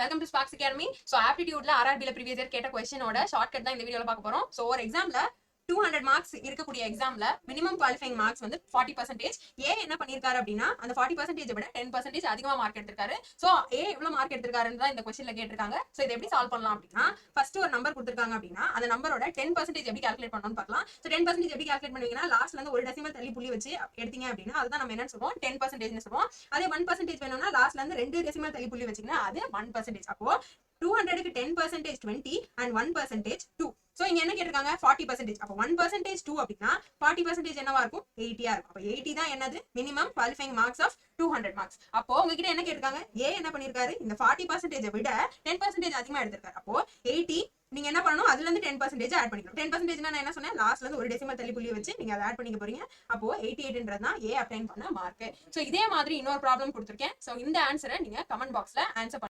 Welcome to sparks academy. So ஆப்டிடியூட்ல ஆர்ஆர்பில previous year கேட்ட கொஸ்டினோட ஷார்ட்கட் தான் இந்த வீடியோல பார்க்க போறோம். ஸோ ஒரு எக்ஸாம்ல 200 மார்க்ஸ் இருக்கக்கூடிய எக்ஸாம்ல மினிமம் குவாலிஃபைங் மார்க்ஸ் வந்து 40%. ஏ என்ன பண்ணிருக்காரு அப்படின்னா அந்த 40% விட 10% அதிகமா மார்க் எடுத்திருக்காரு. ஸோ ஏ எவ்வளவு மார்க் எடுத்திருக்காருன்னு தான் இந்த கொஸ்டின்ல கேட்டிருக்காங்க. ஸோ இதை எப்படி சால்வ் பண்ணலாம் அப்படின்னா ஃபர்ஸ்ட் ஒரு நம்பர் கொடுத்திருக்காங்க அப்படின்னா அந்த நம்பரோட 10% எப்படி கால்குலேட் பண்ணணும்னு பார்க்கலாம். ஸோ 10% எப்படி கால்குலேட் பண்ணுவீங்கன்னா லாஸ்ட்ல இருந்து ஒரு டெசிமல் தள்ளி புள்ளி வச்சு எடுத்தீங்க அப்படின்னா அதுதான் நம்ம என்ன சொல்லுவோம் 10% சொல்லுவோம். அதே 1% வேணும்னா லாஸ்ட்ல இருந்து 2 டெசிமல் தள்ளி புள்ளி வச்சீங்கன்னா அது 1%. அப்போ 200க்கு 10% 20 and 1% 2. சோ இங்க என்ன கேட்டிருக்காங்க 40%. அப்போ 1% 2 அப்படின்னா 40% என்னவா இருக்கும் 80 இருக்கும். அப்போ 80 தான் என்னது minimum qualifying marks of 200 marks. அப்போ உங்ககிட்ட என்ன கேட்டிருக்காங்க ஏ என்ன பண்ணிருக்காரு இந்த 40% விட 10% அதிகமா எடுத்திருக்காரு. அப்போ 80 நீங்க என்ன பண்ணணும் அதுல இருந்து 10% ஆட் பண்ணிக்கணும். 10% நான் என்ன சொன்னேன் லாஸ்ட்ல இருந்து ஒரு டெசிமல் தள்ளி புள்ளி வச்சு நீங்க அதை ஆட் பண்ணிக்க போறீங்க. அப்போ 88ன்றது தான் ஏ அப்ளைன் பண்ண மார்க். சோ இதே மாதிரி இன்னொரு ப்ராப்ளம் கொடுத்திருக்கேன். சோ இந்த ஆன்சரை நீங்க கமெண்ட் பாக்ஸ்ல ஆன்சர்